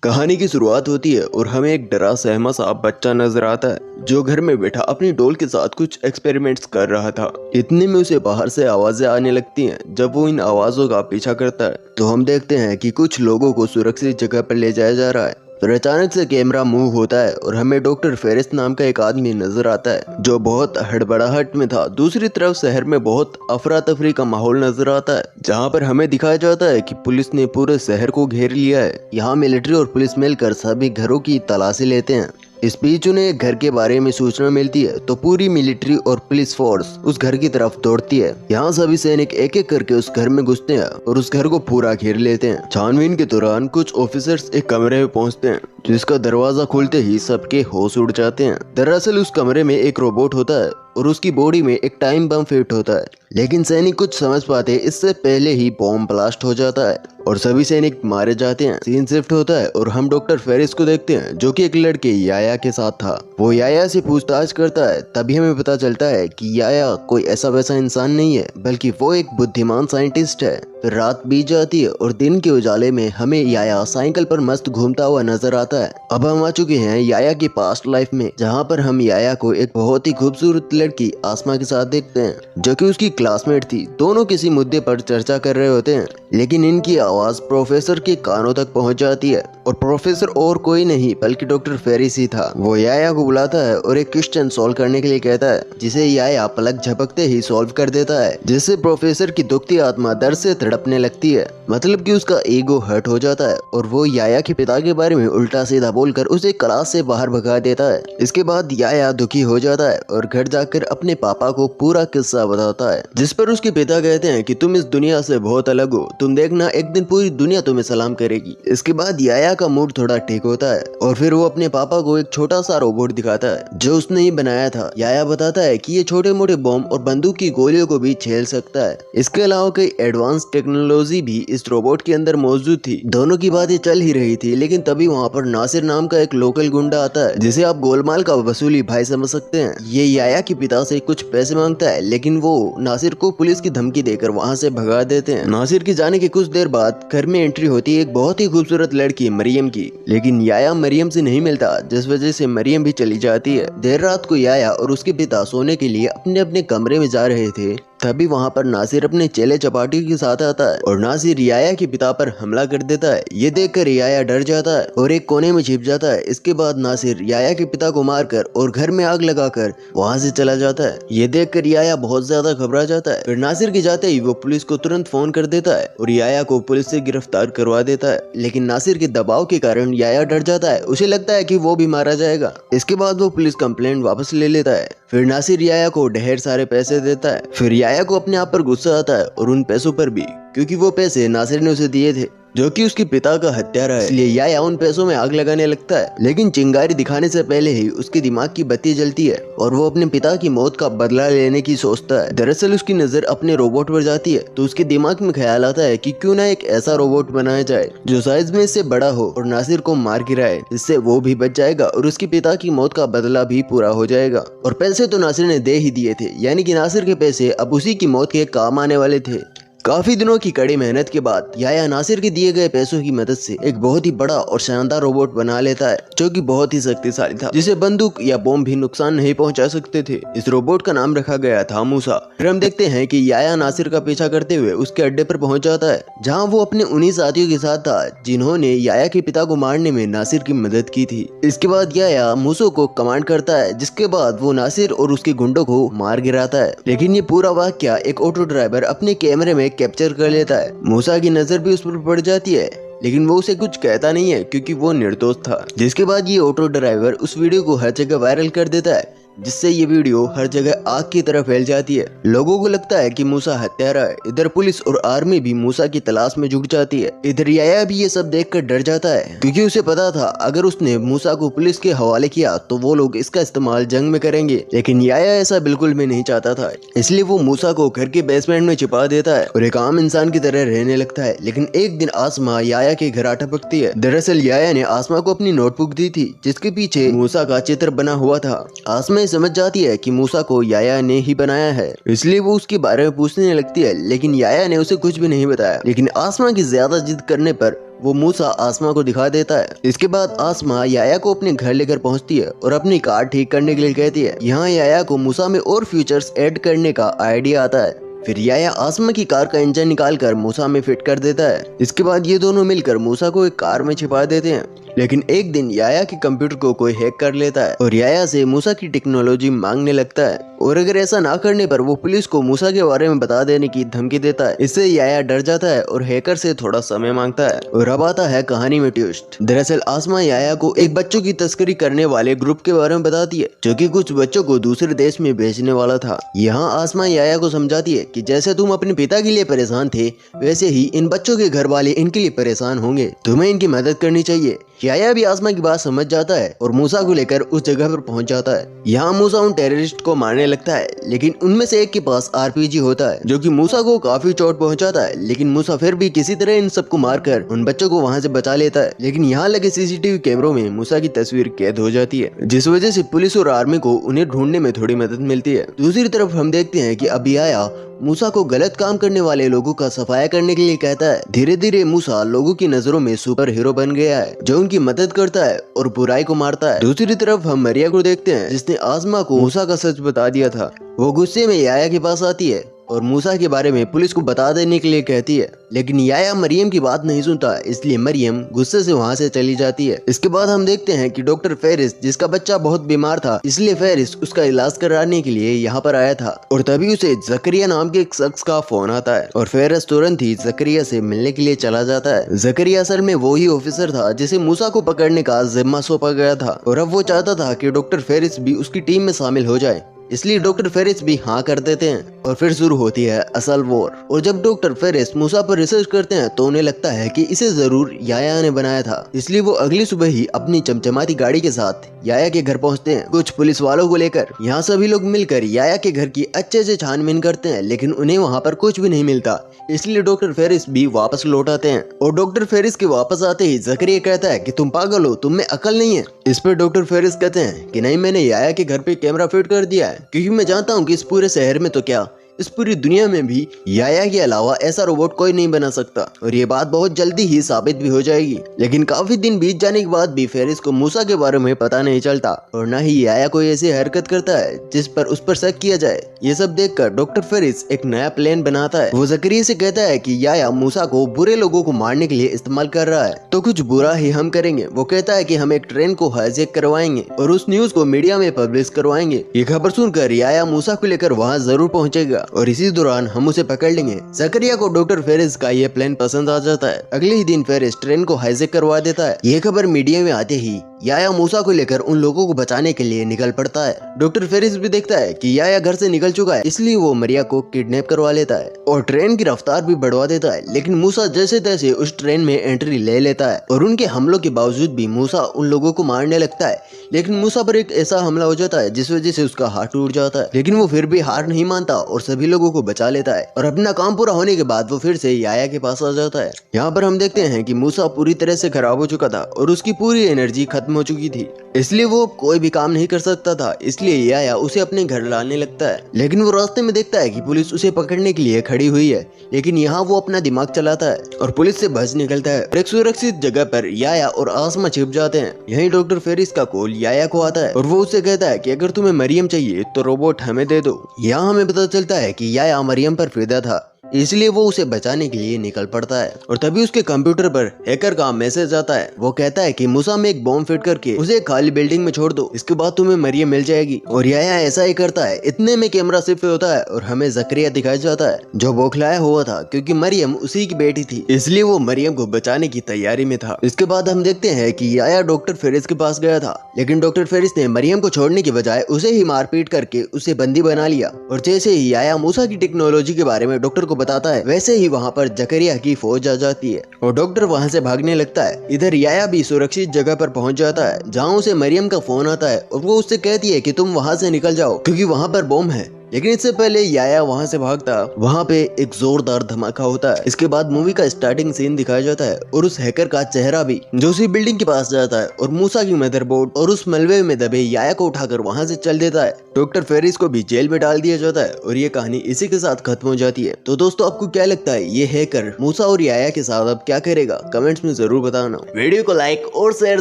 कहानी की शुरुआत होती है और हमें एक डरा सहमा सा बच्चा नजर आता है जो घर में बैठा अपनी डॉल के साथ कुछ एक्सपेरिमेंट्स कर रहा था। इतने में उसे बाहर से आवाजें आने लगती हैं। जब वो इन आवाजों का पीछा करता है तो हम देखते हैं कि कुछ लोगों को सुरक्षित जगह पर ले जाया जा रहा है। फिर अचानक से कैमरा मूव होता है और हमें डॉक्टर फेरिस नाम का एक आदमी नजर आता है जो बहुत हड़बड़ाहट में था। दूसरी तरफ शहर में बहुत अफरा तफरी का माहौल नजर आता है जहां पर हमें दिखाया जाता है कि पुलिस ने पूरे शहर को घेर लिया है। यहाँ मिलिट्री और पुलिस मिलकर सभी घरों की तलाशी लेते हैं। इस बीच उन्हें एक घर के बारे में सूचना मिलती है तो पूरी मिलिट्री और पुलिस फोर्स उस घर की तरफ दौड़ती है। यहाँ सभी सैनिक एक एक करके उस घर में घुसते हैं और उस घर को पूरा घेर लेते हैं। छानबीन के दौरान कुछ ऑफिसर्स एक कमरे में पहुंचते हैं जिसका दरवाजा खुलते ही सबके होश उड़ जाते हैं। दरअसल उस कमरे में एक रोबोट होता है और उसकी बॉडी में एक टाइम बम फिट होता है, लेकिन सैनिक कुछ समझ पाते इससे पहले ही बॉम्ब ब्लास्ट हो जाता है और सभी सैनिक मारे जाते हैं। सीन शिफ्ट होता है और हम डॉक्टर फेरिस को देखते हैं जो कि एक लड़के याया के साथ था। वो याया से पूछताछ करता है। तभी हमें पता चलता है कि याया कोई ऐसा वैसा इंसान नहीं है बल्कि वो एक बुद्धिमान साइंटिस्ट है। फिर रात बीत जाती है और दिन के उजाले में हमें याया साइकिल पर मस्त घूमता हुआ नजर आता है। अब हम आ चुके हैं याया की पास्ट लाइफ में जहाँ पर हम याया को एक बहुत ही खूबसूरत लड़की आसमा के साथ देखते हैं जो कि उसकी क्लासमेट थी। दोनों किसी मुद्दे पर चर्चा कर रहे होते हैं लेकिन इनकी आवाज प्रोफेसर के कानों तक पहुंच जाती है और प्रोफेसर और कोई नहीं बल्कि डॉक्टर फेरिस ही था। वो याया को बुलाता है और एक क्वेश्चन सॉल्व करने के लिए कहता है जिसे याया पलक झपकते ही सॉल्व कर देता है, जिससे प्रोफेसर की दुखती आत्मा दर्द से तड़पने लगती है। मतलब कि उसका ईगो हर्ट हो जाता है और वो याया के पिता के बारे में उल्टा सीधा बोलकर उसे क्लास से बाहर भगा देता है। इसके बाद याया दुखी हो जाता है और घर जाकर अपने पापा को पूरा किस्सा बताता है, जिस पर उसके पिता कहते हैं कि तुम इस दुनिया से बहुत अलग हो, तुम देखना एक दिन पूरी दुनिया तुम्हें सलाम करेगी। इसके बाद याया का मूड थोड़ा ठीक होता है और फिर वो अपने पापा को एक छोटा सा रोबोट दिखाता है जो उसने ही बनाया था। याया बताता है कि ये छोटे मोटे बम और बंदूक की गोलियों को भी झेल सकता है। इसके अलावा कई एडवांस टेक्नोलॉजी भी इस रोबोट के अंदर मौजूद थी। दोनों की बातें चल ही रही थी लेकिन तभी वहाँ पर नासिर नाम का एक लोकल गुंडा आता है जिसे आप गोलमाल का वसूली भाई समझ सकते हैं। ये याया के पिता से कुछ पैसे मांगता है लेकिन वो नासिर को पुलिस की धमकी देकर वहाँ से भगा देते हैं। नासिर के जाने के कुछ देर बाद घर में एंट्री होती है एक बहुत ही खूबसूरत लड़की मरियम की, लेकिन याया मरियम से नहीं मिलता जिस वजह से मरियम भी चली जाती है। देर रात को याया और उसके पिता सोने के लिए अपने अपने कमरे में जा रहे थे तभी वहाँ पर नासिर अपने चेले चपाटी के साथ आता है और नासिर याया के पिता पर हमला कर देता है। ये देखकर याया डर जाता है और एक कोने में छिप जाता है। इसके बाद नासिर याया के पिता को मारकर और घर में आग लगाकर वहाँ से चला जाता है। ये देखकर याया बहुत ज्यादा घबरा जाता है। फिर नासिर के जाते ही वो पुलिस को तुरंत फोन कर देता है और याया को पुलिस से गिरफ्तार करवा देता है, लेकिन नासिर के दबाव के कारण याया डर जाता है। उसे लगता है कि वो भी मारा जाएगा। इसके बाद वो पुलिस कंप्लेंट वापस ले लेता है। फिर नासिर याया को ढेर सारे पैसे देता है। फिर याया को अपने आप पर गुस्सा आता है और उन पैसों पर भी, क्योंकि वो पैसे नासिर ने उसे दिए थे जो कि उसके पिता का हत्यारा है। इसलिए याया उन पैसों में आग लगाने लगता है, लेकिन चिंगारी दिखाने से पहले ही उसके दिमाग की बत्ती जलती है और वो अपने पिता की मौत का बदला लेने की सोचता है। दरअसल उसकी नजर अपने रोबोट पर जाती है तो उसके दिमाग में ख्याल आता है कि क्यों ना एक ऐसा रोबोट बनाया जाए जो साइज में इससे बड़ा हो और नासिर को मार गिराए, जिससे वो भी बच जाएगा और उसके पिता की मौत का बदला भी पूरा हो जाएगा। और पैसे तो नासिर ने दे ही दिए थे, यानी कि नासिर के पैसे अब उसी की मौत के काम आने वाले थे। काफी दिनों की कड़ी मेहनत के बाद याया नासिर के दिए गए पैसों की मदद से एक बहुत ही बड़ा और शानदार रोबोट बना लेता है जो कि बहुत ही शक्तिशाली था, जिसे बंदूक या बम भी नुकसान नहीं पहुंचा सकते थे। इस रोबोट का नाम रखा गया था मूसा। फिर हम देखते हैं कि याया नासिर का पीछा करते हुए उसके अड्डे पर पहुंच जाता है जहां वो अपने उन्हीं साथियों के साथ था जिन्होंने याया के पिता को मारने में नासिर की मदद की थी। इसके बाद याया मूसो को कमांड करता है, जिसके बाद वो नासिर और उसके गुंडों को मार गिराता है। लेकिन ये पूरा वाकया एक ऑटो ड्राइवर अपने कैमरे में कैप्चर कर लेता है। मूसा की नजर भी उस पर पड़ जाती है लेकिन वो उसे कुछ कहता नहीं है क्योंकि वो निर्दोष था। जिसके बाद ये ऑटो ड्राइवर उस वीडियो को हर जगह वायरल कर देता है, जिससे ये वीडियो हर जगह आग की तरह फैल जाती है। लोगों को लगता है कि मूसा हत्यारा है। इधर पुलिस और आर्मी भी मूसा की तलाश में जुट जाती है। इधर याया भी ये सब देखकर डर जाता है क्योंकि उसे पता था अगर उसने मूसा को पुलिस के हवाले किया तो वो लोग इसका इस्तेमाल जंग में करेंगे, लेकिन याया ऐसा बिल्कुल भी नहीं चाहता था। इसलिए वो मूसा को घर के बेसमेंट में छिपा देता है और एक आम इंसान की तरह रहने लगता है। लेकिन एक दिन आसमा याया के घर आ टपकती है। दरअसल याया ने आसमा को अपनी नोटबुक दी थी जिसके पीछे मूसा का चित्र बना हुआ था। आसमा समझ जाती है कि मूसा को याया ने ही बनाया है, इसलिए वो उसके बारे में पूछने लगती है, लेकिन याया ने उसे कुछ भी नहीं बताया। लेकिन आसमा की ज्यादा जिद करने पर वो मूसा आसमा को दिखा देता है। इसके बाद आसमा याया को अपने घर लेकर पहुंचती है और अपनी कार ठीक करने के लिए कहती है। यहाँ याया को मूसा में और फीचर्स ऐड करने का आइडिया आता है। फिर याया आसमा की कार का इंजन निकालकर मूसा में फिट कर देता है। इसके बाद ये दोनों मिलकर मूसा को एक कार में छिपा देते हैं। लेकिन एक दिन याया के कंप्यूटर को कोई हैक कर लेता है और याया से मूसा की टेक्नोलॉजी मांगने लगता है और अगर ऐसा ना करने पर वो पुलिस को मूसा के बारे में बता देने की धमकी देता है। इससे याया डर जाता है और हैकर से थोड़ा समय मांगता है। और अब आता है कहानी में ट्विस्ट। दरअसल आसमा याया को एक बच्चों की तस्करी करने वाले ग्रुप के बारे में बताती है जो कि कुछ बच्चों को दूसरे देश में भेजने वाला था। यहाँ आसमा याया को समझाती है कि जैसे तुम अपने पिता के लिए परेशान थे वैसे ही इन बच्चों के घर वाले इनके लिए परेशान होंगे, तुम्हें इनकी मदद करनी चाहिए। याया भी आसमा की बात समझ जाता है और मूसा को लेकर उस जगह पर पहुंच जाता है। यहाँ मूसा उन टेररिस्ट को मारने लगता है लेकिन उनमें से एक के पास आरपीजी होता है जो कि मूसा को काफी चोट पहुंचाता है। लेकिन मूसा फिर भी किसी तरह इन सबको मारकर उन बच्चों को वहां से बचा लेता है। लेकिन यहाँ लगे सीसीटीवी कैमरों में मूसा की तस्वीर कैद हो जाती है जिस वजह से पुलिस और आर्मी को उन्हें ढूंढने में थोड़ी मदद मिलती है। दूसरी तरफ हम देखते हैं कि अभी आया मूसा को गलत काम करने वाले लोगों का सफाया करने के लिए कहता है। धीरे धीरे मूसा लोगों की नजरों में सुपर हीरो बन गया है जो उनकी मदद करता है और बुराई को मारता है। दूसरी तरफ हम मरिया को देखते हैं जिसने आसमा को मूसा का सच बता दिया था। वो गुस्से में याया के पास आती है और मूसा के बारे में पुलिस को बता देने के लिए कहती है। लेकिन याया मरियम की बात नहीं सुनता, इसलिए मरियम गुस्से से वहां से चली जाती है। इसके बाद हम देखते हैं कि डॉक्टर फेरिस जिसका बच्चा बहुत बीमार था इसलिए फेरिस उसका इलाज कराने के लिए यहाँ पर आया था और तभी उसे जकरिया नाम के एक शख्स का फोन आता है और फेरिस तुरंत ही जकरिया से मिलने के लिए चला जाता है। जकरिया असल में वो ही ऑफिसर था जिसे मूसा को पकड़ने का जिम्मा सौंपा गया था और अब वो चाहता था कि डॉक्टर फेरिस भी उसकी टीम में शामिल हो जाए, इसलिए डॉक्टर फेरिस भी हाँ कर देते हैं और फिर शुरू होती है असल वॉर। और जब डॉक्टर फेरिस मूसा पर रिसर्च करते हैं तो उन्हें लगता है कि इसे जरूर याया ने बनाया था, इसलिए वो अगली सुबह ही अपनी चमचमाती गाड़ी के साथ याया के घर पहुंचते हैं कुछ पुलिस वालों को लेकर। यहाँ सभी लोग मिलकर याया के घर की अच्छे से छानबीन करते हैं लेकिन उन्हें वहाँ पर कुछ भी नहीं मिलता, इसलिए डॉक्टर फेरिस भी वापस लौट आते हैं। और डॉक्टर फेरिस के वापस आते ही जकरिया कहता है कि तुम पागल हो, तुम में अकल नहीं है। इस पर डॉक्टर फेरिस कहते हैं कि नहीं, मैंने याया के घर पे कैमरा फिट कर दिया है क्योंकि मैं जानता हूँ कि इस पूरे शहर में तो क्या इस पूरी दुनिया में भी याया के अलावा ऐसा रोबोट कोई नहीं बना सकता और ये बात बहुत जल्दी ही साबित भी हो जाएगी। लेकिन काफी दिन बीत जाने के बाद भी फेरिस को मूसा के बारे में पता नहीं चलता और न ही याया कोई ऐसी हरकत करता है जिस पर उस पर शक किया जाए। ये सब देखकर डॉक्टर फेरिस एक नया प्लान बनाता है। वो जकरिया से कहता है कि याया मूसा को बुरे लोगों को मारने के लिए इस्तेमाल कर रहा है तो कुछ बुरा ही हम करेंगे। वो कहता है कि हम एक ट्रेन को हाईजैक करवाएंगे और उस न्यूज को मीडिया में पब्लिश करवाएंगे। ये खबर सुनकर याया मूसा को लेकर वहाँ जरूर पहुँचेगा और इसी दौरान हम उसे पकड़ लेंगे। जकरिया को डॉक्टर फेरिस का ये प्लान पसंद आ जाता है। अगले ही दिन फेरिस ट्रेन को हाईजैक करवा देता है। ये खबर मीडिया में आते ही याया मूसा को लेकर उन लोगों को बचाने के लिए निकल पड़ता है। डॉक्टर फेरिस भी देखता है कि याया घर से निकल चुका है, इसलिए वो मरिया को किडनैप करवा लेता है और ट्रेन की रफ्तार भी बढ़वा देता है। लेकिन मूसा जैसे तैसे उस ट्रेन में एंट्री ले लेता है और उनके हमलों के बावजूद भी मूसा उन लोगों को मारने लगता है। लेकिन मूसा पर एक ऐसा हमला हो जाता है जिस वजह से उसका हाथ टूट जाता है, लेकिन वो फिर भी हार नहीं मानता और सभी लोगों को बचा लेता है और अपना काम पूरा होने के बाद वो फिर से याया के पास आ जाता है। यहाँ पर हम देखते हैं कि मूसा पूरी तरह से खराब हो चुका था और उसकी पूरी एनर्जी खत्म हो चुकी थी, इसलिए वो कोई भी काम नहीं कर सकता था। इसलिए याया उसे अपने घर लाने लगता है। लेकिन वो रास्ते में देखता है कि पुलिस उसे पकड़ने के लिए खड़ी हुई है, लेकिन यहाँ वो अपना दिमाग चलाता है और पुलिस से बच निकलता है। एक सुरक्षित जगह पर याया और आसमा छिप जाते हैं। यहीं डॉक्टर फेरिस का कॉल याया को आता है और वो उससे कहता है कि अगर तुम्हें मरियम चाहिए तो रोबोट हमें दे दो। यहाँ हमें पता चलता है कि याया मरियम पर फिदा था, इसलिए वो उसे बचाने के लिए निकल पड़ता है। और तभी उसके कंप्यूटर पर हैकर का मैसेज आता है। वो कहता है कि मूसा में एक बॉम्ब फिट करके उसे एक खाली बिल्डिंग में छोड़ दो, इसके बाद तुम्हें मरियम मिल जाएगी। और याया ऐसा ही करता है। इतने में कैमरा शिफ्ट होता है और हमें जकरिया दिखाया जाता है जो बौखलाया हुआ था क्योंकि मरियम उसी की बेटी थी, इसलिए वो मरियम को बचाने की तैयारी में था। इसके बाद हम देखते हैं कि याया डॉक्टर फेरिस के पास गया था, लेकिन डॉक्टर फेरिस ने मरियम को छोड़ने की बजाय उसे ही मारपीट करके उसे बंदी बना लिया। और जैसे ही याया मूसा की टेक्नोलॉजी के बारे में डॉक्टर को बताता है वैसे ही वहाँ पर जकरिया की फौज आ जाती है और डॉक्टर वहाँ से भागने लगता है। इधर याया भी सुरक्षित जगह पर पहुँच जाता है जहाँ उसे मरियम का फोन आता है और वो उससे कहती है कि तुम वहाँ से निकल जाओ क्योंकि वहाँ पर बॉम्ब है। लेकिन इससे पहले याया वहाँ से भागता, वहाँ पे एक जोरदार धमाका होता है। इसके बाद मूवी का स्टार्टिंग सीन दिखाया जाता है और उस हैकर का चेहरा भी, जो उसी बिल्डिंग के पास जाता है और मूसा की मदरबोर्ड और उस मलबे में दबे याया को उठाकर वहाँ से चल देता है। डॉक्टर फेरिस को भी जेल में डाल दिया जाता है और ये कहानी इसी के साथ खत्म हो जाती है। तो दोस्तों, आपको क्या लगता है ये हैकर मूसा और याया के साथ अब क्या करेगा? कमेंट्स में जरूर बताना। वीडियो को लाइक और शेयर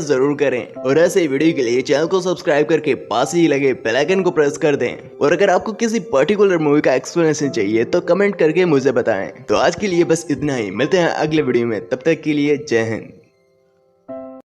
जरूर करें और ऐसे ही वीडियो के लिए चैनल को सब्सक्राइब करके पास ही लगे बेल आइकन को प्रेस कर दें। और अगर आपको किसी पर्टिकुलर मूवी का एक्सप्लेनेशन चाहिए तो कमेंट करके मुझे बताएं। तो आज के लिए बस इतना ही, मिलते हैं अगले वीडियो में, तब तक के लिए जय हिंद।